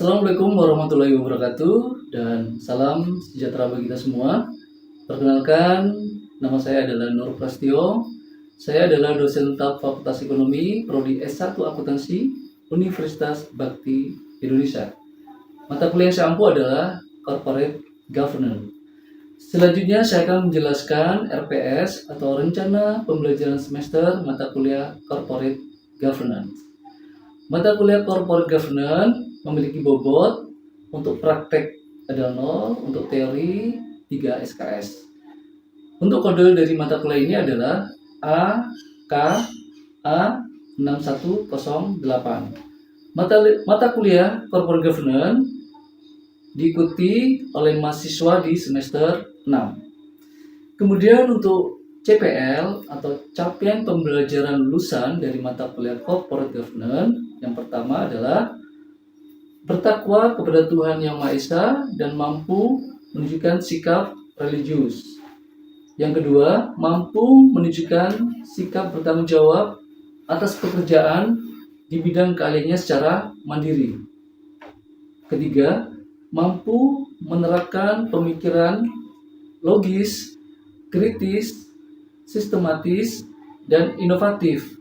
Assalamualaikum warahmatullahi wabarakatuh dan salam sejahtera bagi kita semua. Perkenalkan, nama saya adalah Nur Prastio. Saya adalah dosen tetap Fakultas Ekonomi Prodi S1 Akuntansi Universitas Bakti Indonesia. Mata kuliah yang saya ampu adalah Corporate Governance. Selanjutnya saya akan menjelaskan RPS atau Rencana Pembelajaran Semester Mata Kuliah Corporate Governance. Mata kuliah Corporate Governance memiliki bobot untuk praktek ada 0, untuk teori 3 SKS. Untuk kode dari mata kuliah ini adalah AKA6108. Mata kuliah Corporate Governance diikuti oleh mahasiswa di semester 6. Kemudian untuk CPL atau capaian pembelajaran lulusan dari mata kuliah Corporate Governance, yang pertama adalah bertakwa kepada Tuhan Yang Maha Esa dan mampu menunjukkan sikap religius. Yang kedua, mampu menunjukkan sikap bertanggung jawab atas pekerjaan di bidang keahliannya secara mandiri. Ketiga, mampu menerapkan pemikiran logis, kritis, sistematis, dan inovatif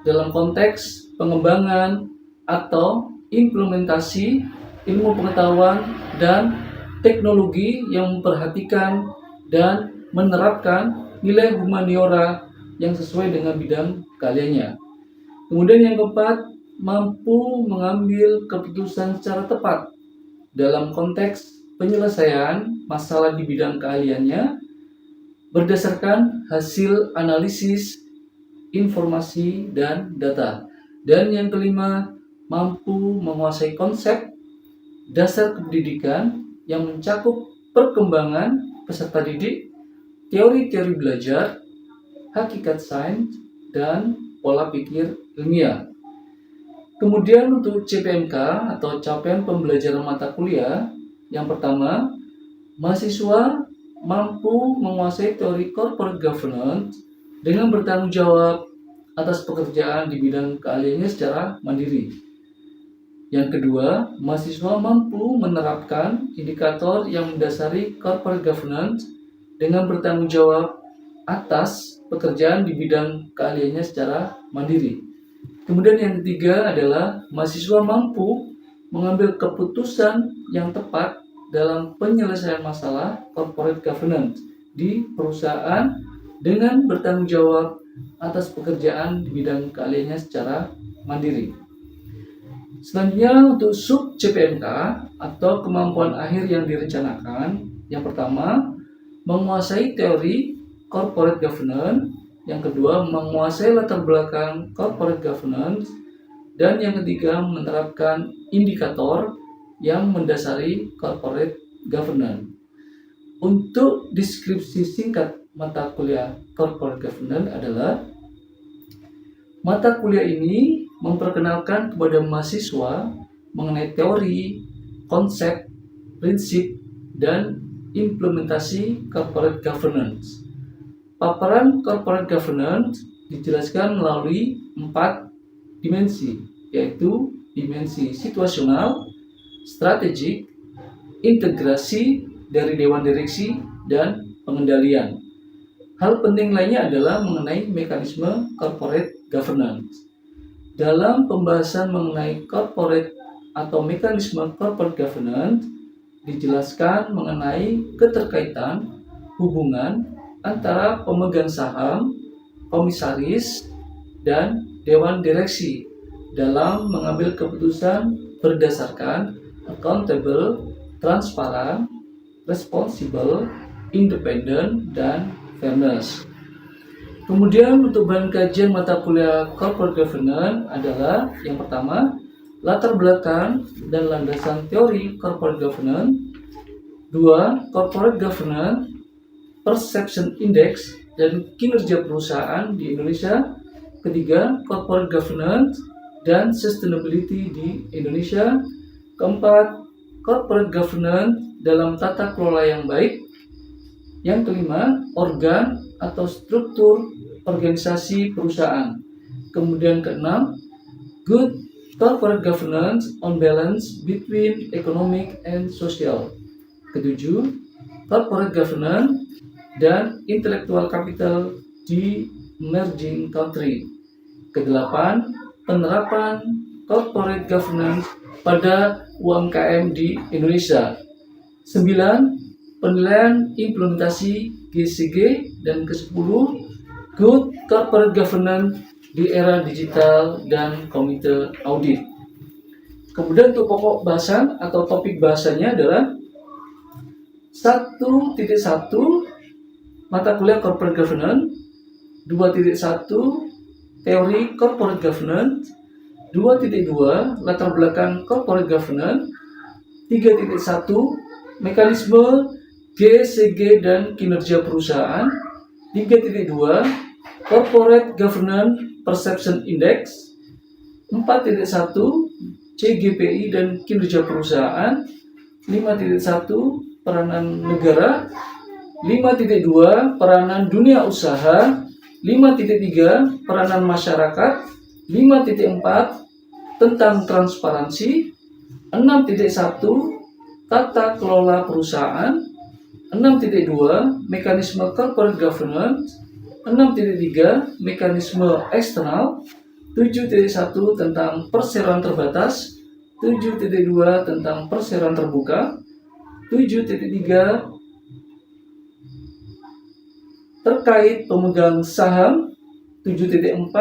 dalam konteks pengembangan atau implementasi ilmu pengetahuan dan teknologi yang memperhatikan dan menerapkan nilai humaniora yang sesuai dengan bidang keahliannya. Kemudian yang keempat, mampu mengambil keputusan secara tepat dalam konteks penyelesaian masalah di bidang keahliannya berdasarkan hasil analisis informasi dan data. Dan yang kelima, mampu menguasai konsep dasar kependidikan yang mencakup perkembangan peserta didik, teori-teori belajar, hakikat sains, dan pola pikir ilmiah. Kemudian untuk CPMK atau capaian pembelajaran mata kuliah, yang pertama, mahasiswa mampu menguasai teori corporate governance dengan bertanggung jawab atas pekerjaan di bidang keahliannya secara mandiri. Yang kedua, mahasiswa mampu menerapkan indikator yang mendasari corporate governance dengan bertanggung jawab atas pekerjaan di bidang keahliannya secara mandiri. Kemudian yang ketiga adalah mahasiswa mampu mengambil keputusan yang tepat dalam penyelesaian masalah corporate governance di perusahaan dengan bertanggung jawab atas pekerjaan di bidang keahliannya secara mandiri. Selanjutnya untuk sub CPMK atau kemampuan akhir yang direncanakan, yang pertama menguasai teori corporate governance, yang kedua menguasai latar belakang corporate governance, dan yang ketiga menerapkan indikator yang mendasari corporate governance. Untuk deskripsi singkat mata kuliah corporate governance adalah mata kuliah ini memperkenalkan kepada mahasiswa mengenai teori, konsep, prinsip, dan implementasi corporate governance. Paparan corporate governance dijelaskan melalui 4 dimensi, yaitu dimensi situasional, strategik, integrasi dari dewan direksi, dan pengendalian. Hal penting lainnya adalah mengenai mekanisme corporate governance. Dalam pembahasan mengenai corporate atau mekanisme corporate governance, dijelaskan mengenai keterkaitan hubungan antara pemegang saham, komisaris, dan dewan direksi dalam mengambil keputusan berdasarkan accountable, transparan, responsible, independent, dan fairness. Kemudian untuk bahan kajian mata kuliah corporate governance adalah yang pertama, latar belakang dan landasan teori corporate governance. 2. Corporate governance, perception index dan kinerja perusahaan di Indonesia. Ketiga, corporate governance dan sustainability di Indonesia. Keempat, corporate governance dalam tata kelola yang baik. Yang kelima, organ atau struktur organisasi perusahaan. Kemudian keenam, good corporate governance on balance between economic and social. Ketujuh, corporate governance dan intellectual capital di emerging country. Kedelapan, penerapan corporate governance pada UMKM di Indonesia. 9. Penilaian implementasi GCG. Dan ke-10, good corporate governance di era digital dan komite audit. Kemudian untuk pokok bahasan atau topik bahasanya adalah 1.1 mata kuliah corporate governance, 2.1 teori corporate governance, 2.2 latar belakang corporate governance, 3.1 mekanisme GCG dan kinerja perusahaan, 3.2 corporate governance perception index, 4.1 CGPI dan kinerja perusahaan, 5.1 peranan negara, 5.2 peranan dunia usaha, 5.3 peranan masyarakat, 5.4 tentang transparansi, 6.1 tata kelola perusahaan, 6.2 mekanisme corporate governance, 6.3 mekanisme eksternal, 7.1 tentang perseroan terbatas, 7.2 tentang perseroan terbuka, 7.3 terkait pemegang saham, 7.4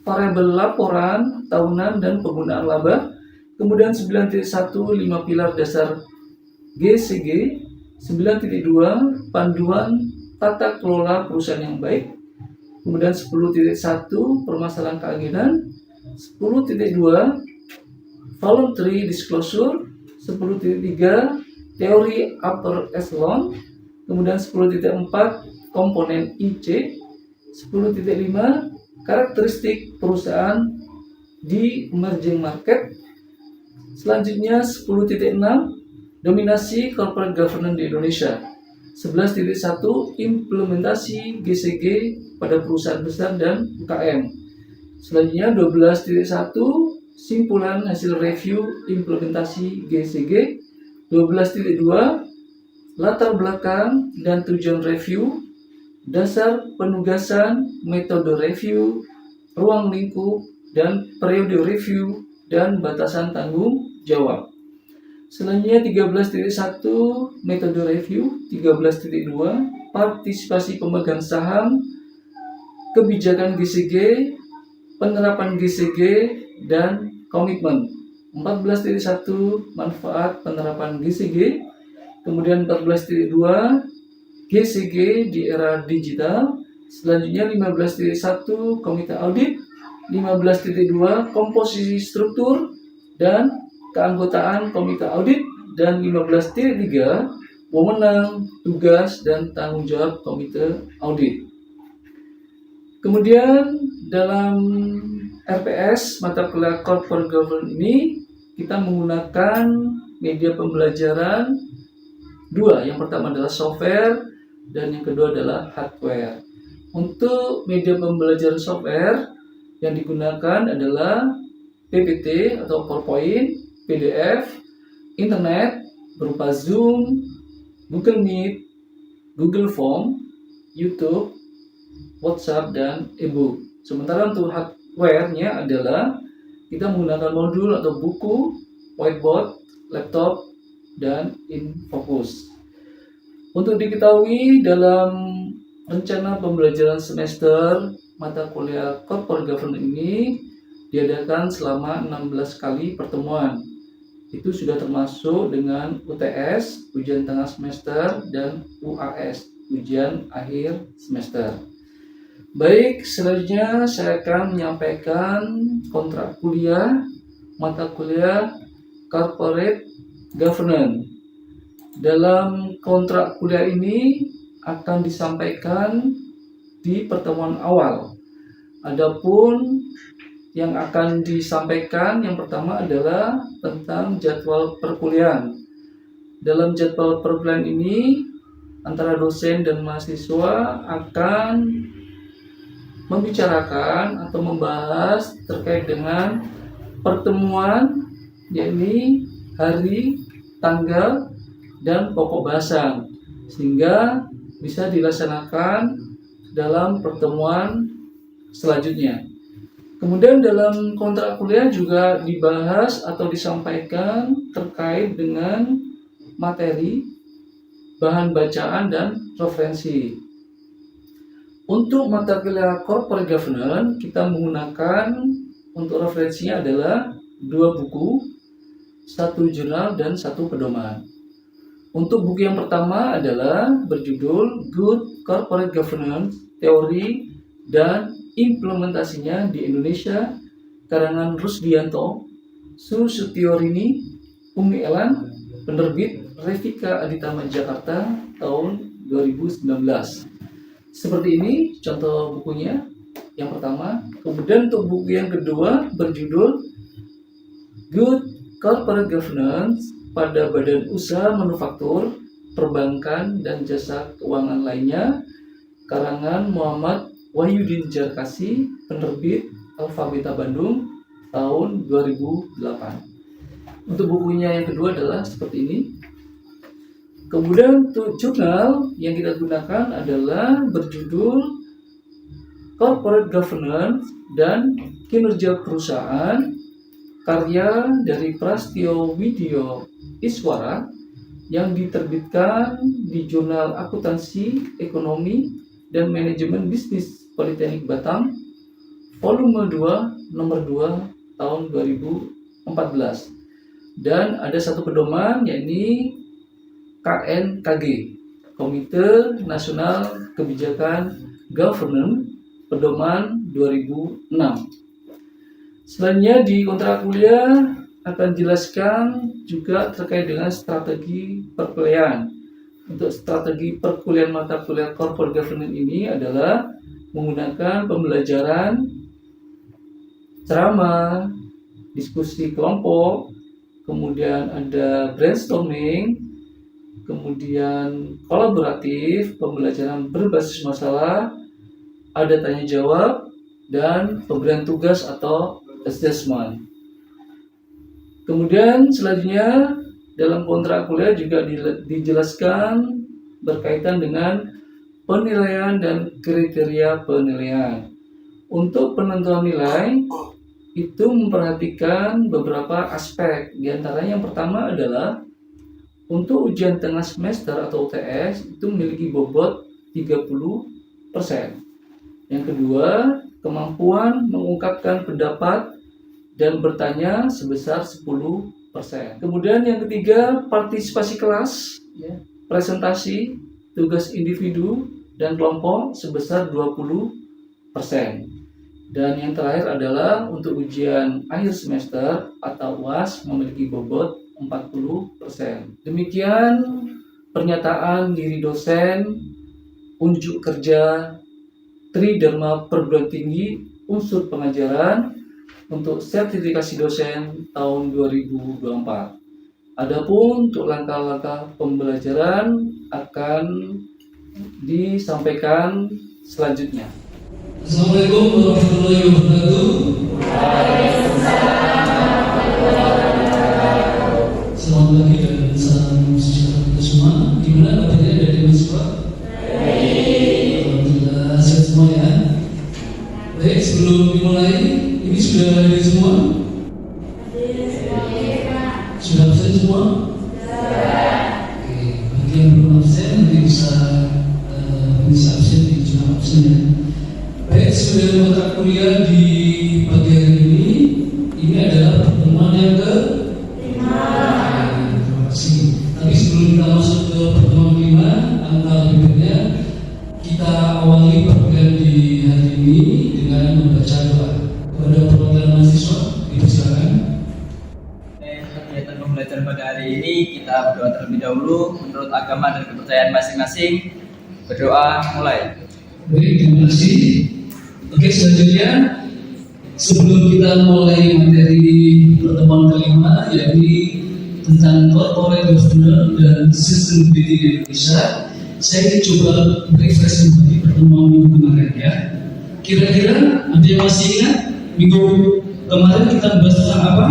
variabel laporan tahunan dan penggunaan laba, kemudian 9.1 5 pilar dasar GCG, 9.2 panduan tata kelola perusahaan yang baik, kemudian 10.1 permasalahan keagenan, 10.2 voluntary disclosure, 10.3 teori upper echelon, kemudian 10.4 komponen IC, 10.5 karakteristik perusahaan di emerging market. Selanjutnya 10.6 dominasi corporate governance di Indonesia. 11.1 implementasi GCG pada perusahaan besar dan UKM. Selanjutnya 12.1 simpulan hasil review implementasi GCG. 12.2 latar belakang dan tujuan review, dasar penugasan, metode review, ruang lingkup dan periode review dan batasan tanggung jawab. Selanjutnya 13.1 metode review, 13.2 partisipasi pemegang saham, kebijakan GCG, penerapan GCG dan komitmen. 14.1 manfaat penerapan GCG, kemudian 14.2 GCG di era digital. Selanjutnya 15.1 komite audit, 15.2 komposisi struktur dan keanggotaan komite audit, dan 15.3 wewenang, tugas, dan tanggung jawab komite audit. Kemudian dalam RPS mata kuliah corporate governance ini kita menggunakan media pembelajaran dua. Yang pertama adalah software dan yang kedua adalah hardware. Untuk media pembelajaran software yang digunakan adalah PPT atau PowerPoint, PDF, internet berupa Zoom, Google Meet, Google Form, YouTube, WhatsApp, dan e-book. Sementara untuk hardware-nya adalah kita menggunakan modul atau buku, whiteboard, laptop, dan InFocus. Untuk diketahui dalam rencana pembelajaran semester mata kuliah corporate governance ini diadakan selama 16 kali pertemuan. Itu sudah termasuk dengan UTS, ujian tengah semester, dan UAS, ujian akhir semester. Baik, selanjutnya saya akan menyampaikan kontrak kuliah mata kuliah corporate governance. Dalam kontrak kuliah ini akan disampaikan di pertemuan awal. Adapun yang akan disampaikan yang pertama adalah tentang jadwal perkuliahan. Dalam jadwal perkuliahan ini antara dosen dan mahasiswa akan membicarakan atau membahas terkait dengan pertemuan, yakni hari, tanggal, dan pokok bahasan, sehingga bisa dilaksanakan dalam pertemuan selanjutnya. Kemudian dalam kontrak kuliah juga dibahas atau disampaikan terkait dengan materi, bahan bacaan, dan referensi. Untuk mata kuliah Corporate Governance, kita menggunakan untuk referensinya adalah 2 buku, 1 jurnal, dan 1 pedoman. Untuk buku yang pertama adalah berjudul Good Corporate Governance, Teori dan Implementasinya di Indonesia, karangan Rusdianto, Susutiorini, Umi Elan, penerbit Revika Aditama Jakarta tahun 2019. Seperti ini contoh bukunya yang pertama. Kemudian untuk buku yang kedua berjudul Good Corporate Governance pada Badan Usaha Manufaktur, Perbankan, dan Jasa Keuangan lainnya, karangan Muhammad Wahyudin Jarkasi, penerbit Alfabeta Bandung tahun 2008. Untuk bukunya yang kedua adalah seperti ini. Kemudian untuk jurnal yang kita gunakan adalah berjudul Corporate Governance dan Kinerja Perusahaan, karya dari Prastio Widyo Iswara yang diterbitkan di Jurnal Akuntansi, Ekonomi, dan Manajemen Bisnis Politeknik Batam, volume 2, nomor 2, tahun 2014. Dan ada 1 pedoman, yakni KNKG, Komite Nasional Kebijakan Governance, pedoman 2006. Selanjutnya di kontrak kuliah akan dijelaskan juga terkait dengan strategi perkuliahan. Untuk strategi perkuliahan mata kuliah Corporate Governance ini adalah menggunakan pembelajaran, ceramah, diskusi kelompok, kemudian ada brainstorming, kemudian kolaboratif, pembelajaran berbasis masalah, ada tanya jawab, dan pemberian tugas atau assessment. Kemudian selanjutnya dalam kontrak kuliah juga dijelaskan berkaitan dengan penilaian dan kriteria penilaian. Untuk penentuan nilai itu memperhatikan beberapa aspek. Di antaranya yang pertama adalah untuk ujian tengah semester atau UTS itu memiliki bobot 30%. Yang kedua, kemampuan mengungkapkan pendapat dan bertanya sebesar 10%. Kemudian yang ketiga, partisipasi kelas, presentasi, tugas individu dan kelompok sebesar 20%. Dan yang terakhir adalah untuk ujian akhir semester atau UAS memiliki bobot 40%. Demikian pernyataan diri dosen, unjuk kerja, Tridharma Perguruan Tinggi, unsur pengajaran untuk sertifikasi dosen tahun 2024. Adapun untuk langkah-langkah pembelajaran akan disampaikan selanjutnya. Assalamualaikum warahmatullahi wabarakatuh. Selamat pagi dan salam sejahtera kita semua. Gimana kabarnya dari mahasiswa? Alhamdulillah sehat semua ya. Baik, sebelum dimulai, ini sudah hadir semua? Sudah absen semua? Oke, bagi yang belum absen nanti bisa absen di jurnal absen ya. Baik, sudah mata kuliah di pagi hari ini adalah pertemuan yang ke-5. Terima kasih. Tapi sebelum kita masuk ke pertemuan ke-5, angka berikutnya kita awali perkuliahan di hari ini dengan membaca doa. Kepada perwakilan mahasiswa, dipersilakan. Kegiatan pembelajaran pada hari ini kita berdoa terlebih dahulu menurut agama dan kepercayaan masing-masing. Berdoa mulai. Baik, terima kasih. Oke, selanjutnya sebelum kita mulai materi pertemuan ke-5, yakni tentang corporate governance dan sustainability di Indonesia, saya coba refresh di pertemuan minggu kemarin ya. Kira-kira ada yang masih ingat minggu kemarin kita bahas tentang apa?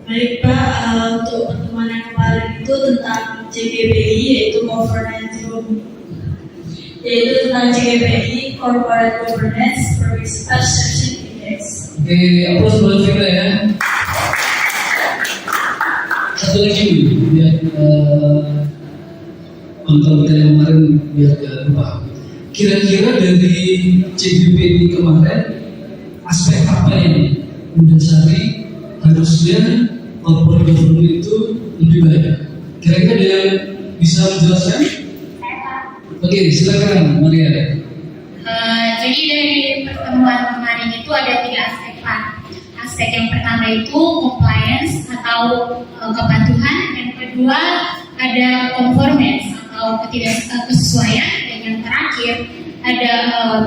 Baik Pak, untuk pertemuan yang kemarin itu tentang CGBI, yaitu tentang CGBI Corporate Governance Perception Index. Oke, aplaus buat kita ya. Satu lagi biar nonton kita yang kemarin biar gak lupa. Kira-kira dari CGBI kemarin aspek apa yang mendasari harusnya corporate governance itu lebih baik? Kira-kira ada yang bisa menjelaskan? Oke, silakan Maria. Jadi dari pertemuan kemarin itu ada 3 aspek Pak. Aspek yang pertama itu compliance atau kepatuhan, yang kedua ada conformance atau kesesuaian, dan yang terakhir ada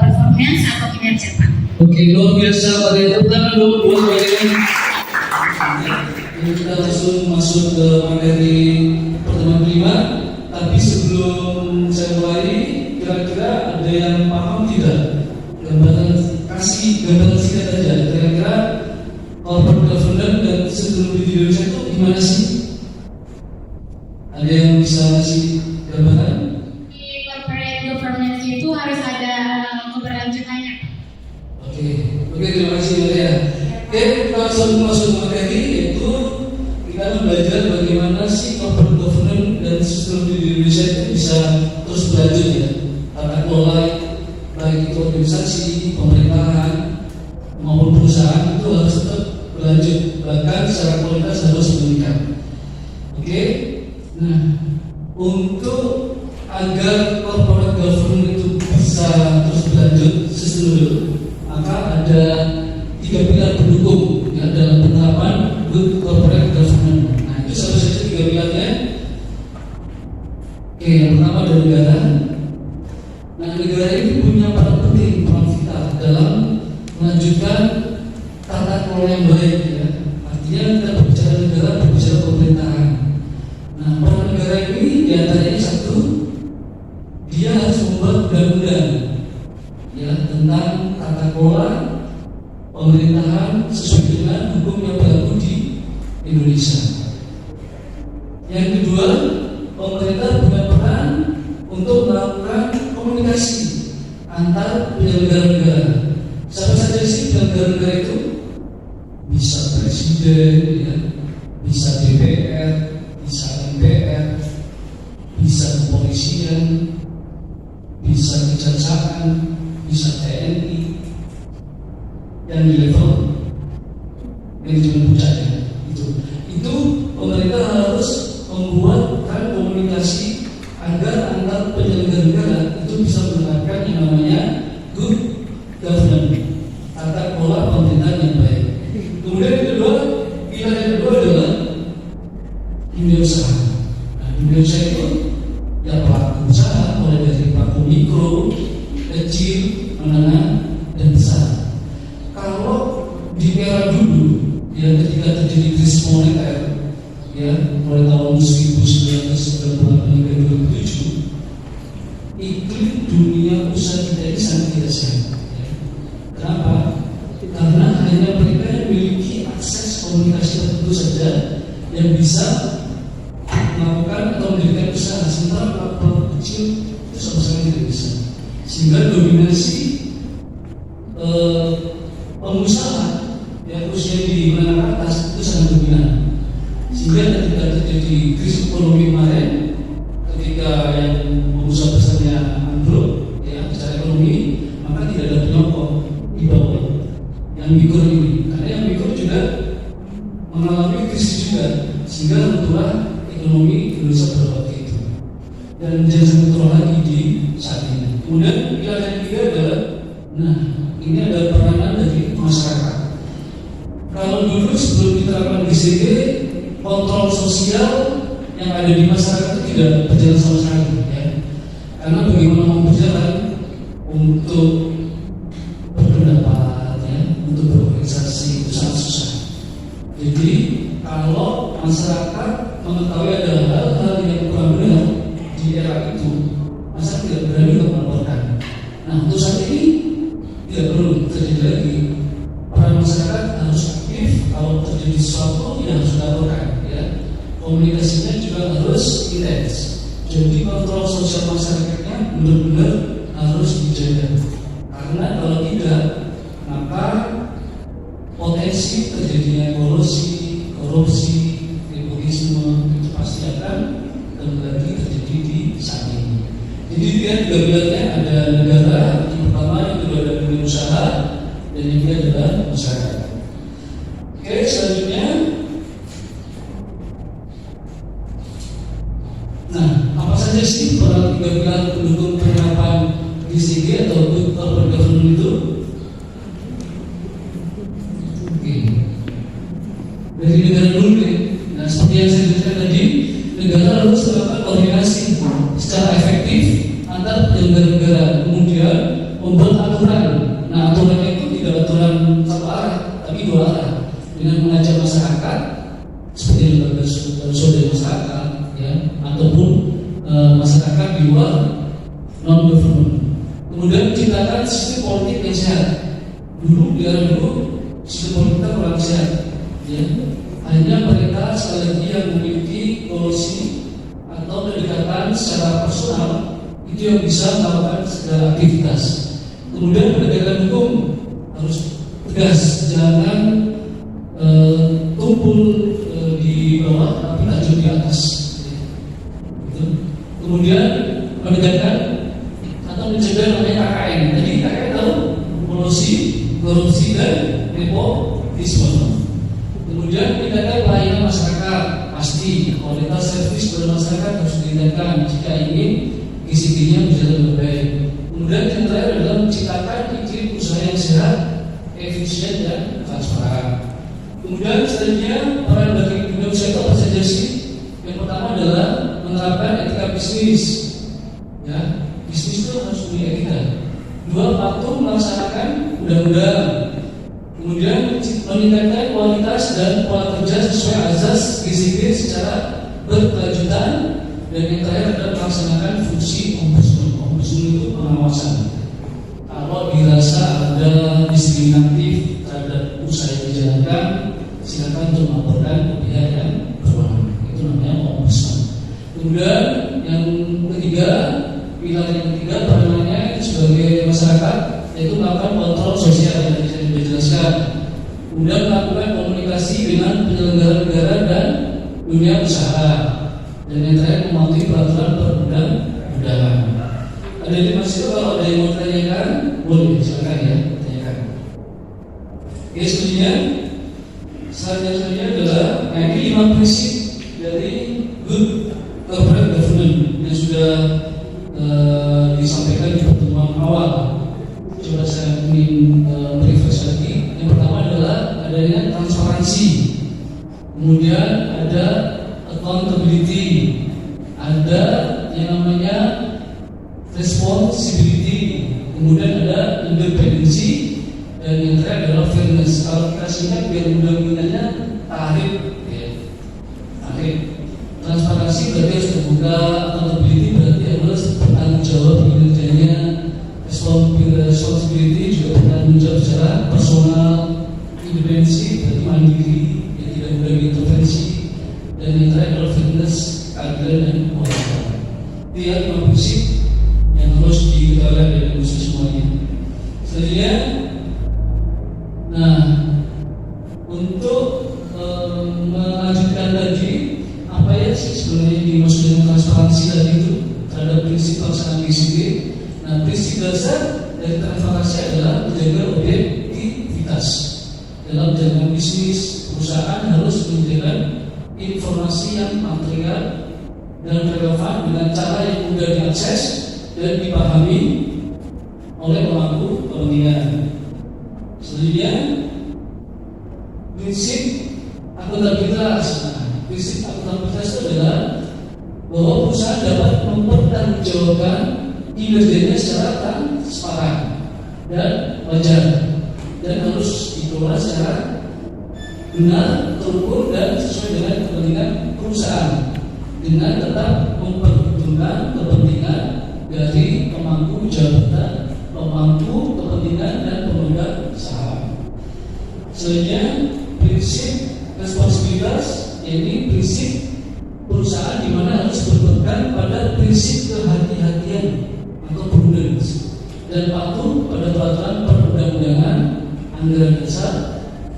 performance atau kinerja Pak. Oke, luar biasa pada yang pertama dong buat kalian. Kita langsung masuk ke materi pertemuan kelima. Tapi sebelum saya mulai, kira-kira ada yang paham tidak? Kasih gambaran singkat aja. Kira-kira corporate governance dan sistem di Indonesia itu gimana sih? Ada yang bisa kasih gambaran? Di corporate governance itu harus ada keberlanjutannya. Oke, terima kasih Maria. Oke, kita langsung masuk materi, yaitu kita belajar bagaimana sih corporate governance dan sistem di Indonesia itu bisa terus berlanjut ya. Tata kelola baik itu organisasi, pemerintahan maupun perusahaan itu harus tetap berlanjut, bahkan secara kualitas harus meningkat. Oke, nah untuk agar corporate governance itu bisa terus berlanjut sustainable, maka ada 3 pilar pendukung ya, dalam penerapan good corporate governance. Nah itu salah satu 3 pilarnya. Oke, yang pertama dari negara. Nah negara ini punya peran penting, peran vital dalam melanjutkan tata kelola yang baik ya. Artinya kita berbicara negara, berbicara pemerintahan. Nah peran negara ini diantaranya satu, dia harus membuat undang-undang ya tentang tata kelola pemerintahan sesuai dengan hukum yang berlaku di Indonesia. Yang kedua, pemerintah punya peran untuk melakukan komunikasi antar penyelenggara negara. Siapa saja sih penyelenggara negara itu? Bisa presiden, ya, bisa DPR, bisa MPR, bisa kepolisian, bisa kejaksaan, bisa TNI, yang di level manajemen pusatnya itu pemerintah harus membuatkan komunikasi agar antar penyelenggara negara itu bisa menerapkan yang namanya good governance, tata kelola pemerintahan yang baik. Kemudian yang kedua, pilar yang kedua adalah dunia usaha. Nah, dunia usaha itu ya pelaku usaha, mulai dari pelaku mikro, kecil, menengah, dan besar. Kalau di era dulu, ya ketika terjadi krisis moneter, ya mulai tahun 1998 hingga 2007, iklim dunia usaha kita ini sangat tidak sehat. Ya. Kenapa? Karena hanya mereka yang memiliki akses komunikasi tertentu saja yang bisa melakukan atau mendirikan usaha, sementara pelaku kecil itu sama sekali tidak bisa. Sehingga dominasi pengusaha yang usia di menengah atas itu sangat dominan. Sehingga ketika terjadi krisis ekonomi kemarin, ketika yang pengusaha besarnya ambruk ya secara ekonomi, maka tidak ada penyokong di bawah yang mikro ini. Karena yang mikro juga mengalami krisis juga, sehingga runtuhlah ekonomi Indonesia pada waktu itu. Dan jangan sampai turun lagi di saat ini. Kemudian pilar yang ketiga adalah, nah ini ada peranan dari masyarakat. Kalau dulu sebelum diterapkan GCG, kontrol sosial yang ada di masyarakat itu tidak berjalan sama sekali, ya. Karena bagaimana mau berjalan untuk berpendapat, ya, untuk berorganisasi itu sangat susah. Jadi kalau masyarakat mengetahui ada hal-hal yang kurang benar di era itu, masyarakat tidak berani untuk melaporkan. Nah untuk saat ini tidak perlu terjadi lagi peran masyarakat intens. Jadi kontrol sosial masyarakatnya benar-benar harus dijaga. Karena kalau tidak, maka potensi terjadinya korupsi, nepotisme itu pasti akan kembali terjadi di saat ini. Jadi dia juga bilangnya ada negara, yang pertama itu ada dunia usaha, dan yang kedua adalah masyarakat. Oke, selanjutnya, nah apa saja sih tiga pilar pendukung penerapan GCG atau Good Corporate Governance itu? Oke, dari negara dulu ya. Nah, seperti yang saya jelaskan tadi, negara harus melakukan koordinasi secara efektif antar negara-negara, kemudian membuat aturan. Nah, aturannya itu tidak aturan satu arah, tapi dua arah, dengan mengajak masyarakat seperti lembaga swadaya masyarakat, ya, ataupun masyarakat di luar non government. Kemudian menciptakan sistem politik yang sehat. Dulu di era dulu sistem politik kita kurang sehat, ya. Hanya mereka sekali lagi yang memiliki polusi atau pendekatan secara personal itu yang bisa melakukan segala aktivitas. Kemudian penegakan hukum harus tegas, jangan tumpul di bawah tapi tajam di atas. Gitu. Kemudian penegakan atau mencegah namanya KKN. Jadi KKN tahu polusi, korupsi dan nepotisme. Kemudian tindakan pelayanan masyarakat, pasti kualitas servis pada masyarakat harus ditingkatkan jika ingin GCG-nya berjalan lebih baik. Kemudian yang terakhir adalah menciptakan iklim usaha yang sehat, efisien dan transparan. Kemudian selanjutnya peran bagi dunia usaha itu apa saja sih? Yang pertama adalah menerapkan etika bisnis. Ya, bisnis itu harus punya etika. Dua, patuh melaksanakan undang-undang. Kemudian meningkatkan kualitas dan pola kerja sesuai azas GCG secara berkelanjutan, dan yang terakhir adalah melaksanakan fungsi ombudsman. Ombudsman itu pengawasan. Kalau dirasa ada diskriminatif terhadap usaha yang dijalankan, silakan untuk melaporkan ke pihak yang berwenang. Itu namanya ombudsman. Kemudian yang ketiga, pilar yang ketiga peranannya sebagai masyarakat, yaitu melakukan kontrol sosial yang bisa dijelaskan. Kemudian melakukan komunikasi dengan penyelenggara negara dan dunia usaha, dan yang terakhir mematuhi peraturan perundang-undangan. Ada di masih kalau ada yang mau tanyakan, boleh silakan ya tanyakan. Oke, selanjutnya adalah ini 5 prinsip dari Good Corporate Governance yang sudah disampaikan di pertemuan awal. Coba saya ingin refresh lagi. Yang pertama adalah adanya transparansi, kemudian ada accountability, ada yang namanya responsibility, kemudian ada independensi, dan yang terakhir adalah fairness. Kalau kita singkat biar mudah-mudahnya tarif, ya. Tarif. Transparansi berarti harus terbuka, accountability berarti harus bertanggung jawab kinerjanya, responsibility juga bertanggung jawab secara personal, independensi berarti mandiri, yang tidak boleh diintervensi, dan yang terakhir adalah fairness, keadilan dan kewajiban. Itu ya 5 prinsip yang harus diketahui dari industri semuanya. Selanjutnya, nah untuk melanjutkan tadi apa ya sih sebenarnya dimaksud dengan transparansi tadi itu terhadap prinsip pelaksanaan GCG. Nah, prinsip dasar dari transparansi adalah menjaga objektivitas dalam jalankan bisnis. Perusahaan harus menyediakan informasi yang material dan relevan dengan cara yang mudah diakses dan dipahami oleh pemangku kepentingan. Selanjutnya, prinsip akuntabilitas. Prinsip akuntabilitas itu adalah bahwa perusahaan dapat mempertanggungjawabkan kinerjanya secara transparan dan wajar, dan harus dikelola secara benar, terukur, dan sesuai dengan kepentingan perusahaan, dengan tetap memperhitungkan kepentingan dari pemangku jabatan, pemangku kepentingan, dan pemegang saham. Selanjutnya, prinsip responsibilitas, yaitu prinsip perusahaan di mana harus dan patuh pada peraturan perundang-undangan, anggaran dasar,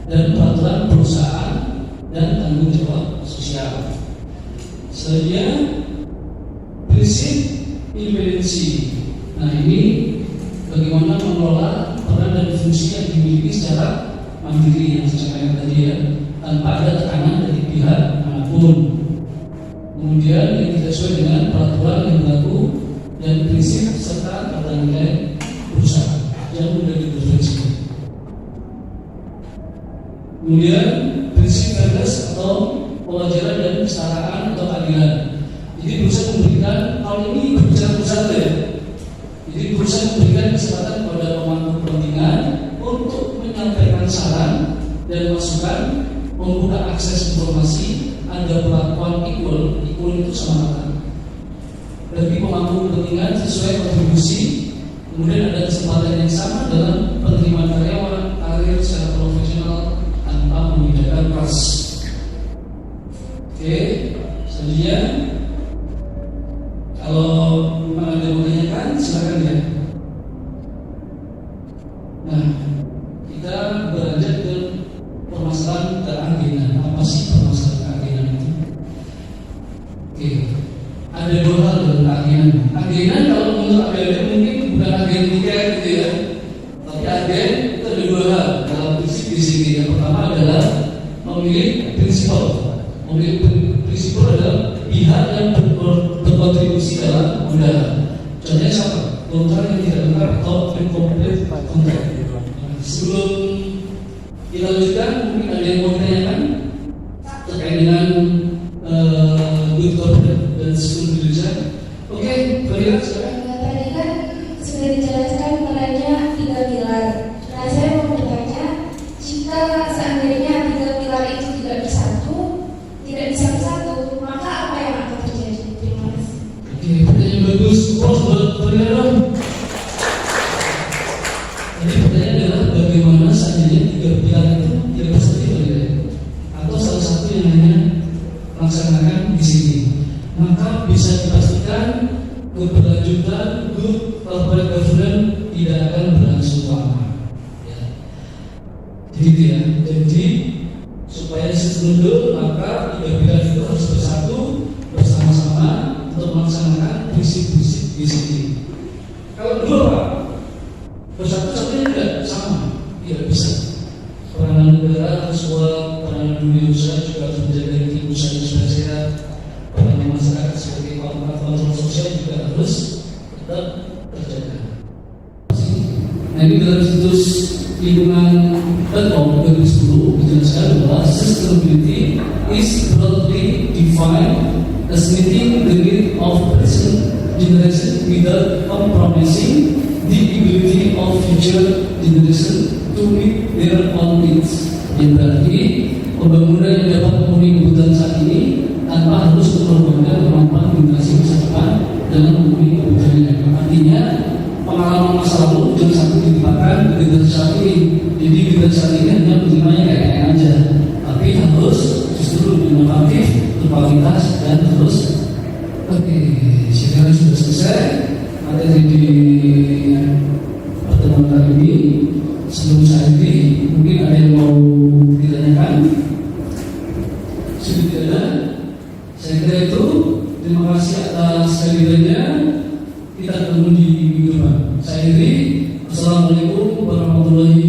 dan peraturan perusahaan dan tanggung jawab sosial. Selanjutnya, prinsip independensi. Nah, ini bagaimana mengelola peran dan fungsi yang dimiliki secara mandiri yang saya sampaikan tadi ya, tanpa ada tekanan dari pihak manapun. Kemudian yang tidak sesuai dengan peraturan yang berlaku dan prinsip serta tata nilai perusahaan yang sudah didefinisikan. Kemudian prinsip fairness atau kewajaran dan kesetaraan atau keadilan. Jadi perusahaan memberikan, kalau ini berbicara perusahaan ya. Jadi perusahaan memberikan kesempatan kepada pemangku kepentingan untuk menyampaikan saran dan masukan, membuka akses informasi, ada perlakuan equal itu sama rata bagi pemangku kepentingan sesuai kontribusi. Kemudian ada kesempatan yang sama dalam penerimaan karyawan, karir secara profesional tanpa membedakan ras. Oke, selanjutnya kalau memang ada yang menanyakan silakan ya. Nah, kita beranjak ke permasalahan keagenan. Apa sih permasalahan keagenan itu? Oke, ada dua hal dalam keagenan. Agenan kalau menurut ABLD mungkin bukan agen tiket gitu ya. Tapi agen itu ada dua hal dalam prinsip di sini. Yang pertama adalah memilih prinsipal. Memilih prinsipal adalah pihak yang berkontribusi dalam modal. Contohnya siapa? Kontrak yang tidak lengkap atau incomplete kontrak. Sebelum kita lanjutkan, mungkin ada yang mau ditanyakan terkait dengan good corporate dan civil diligence. Oke, Fadila silakan. Tadi kan sudah dijelaskan perannya 3 pilar. Nah, saya mau bertanya, jika seandainya 3 pilar itu tidak bisa bersatu, maka apa yang akan terjadi? Terima kasih. Oke, pertanyaan bagus. Prof, buat Fadila dong. Jadi pertanyaan adalah bagaimana seandainya 3 pilar itu tidak bersatu ya? Atau salah satu yang hanya melaksanakan di sini, maka bisa dipastikan keberlanjutan good corporate governance tidak akan berlangsung lama. Ya. Jadi ya, jadi supaya sustainable maka 3 pilar itu harus bersatu bersama-sama untuk melaksanakan prinsip-prinsip di sini. Kalau dua Pak, bersatu-satunya tidak sama, tidak bisa. Peranan negara harus kuat, peranan dunia usaha juga harus menjaga iklim usaha yang sudah sehat, peranan masyarakat sebagai kontrol sosial juga harus tetap terjaga. Nah, ini dalam situs lingkungan.com 2010 dijelaskan bahwa sustainability is broadly defined as meeting the need of present generation without compromising the ability of future generation to meet their own needs. Yang berarti pembangunan yang dapat memenuhi kebutuhan saat ini tanpa harus mengorbankan kemampuan generasi masa depan dalam memenuhi kebutuhannya. Artinya pengalaman masa lalu jangan sampai dilimpahkan ke generasi saat ini. Jadi generasi saat ini hanya menerimanya kayak aja, tapi harus justru lebih inovatif, berkualitas dan terus. Oke, sekarang sudah selesai materi di pertemuan kali ini. Sebelum saya akhiri, mungkin ada yang mau ditanyakan? Sudah tidak ada. Saya kira itu. Terima kasih atas kehadirannya. Kita ketemu di minggu depan. Saya akhiri. Assalamualaikum warahmatullahi wabarakatuh.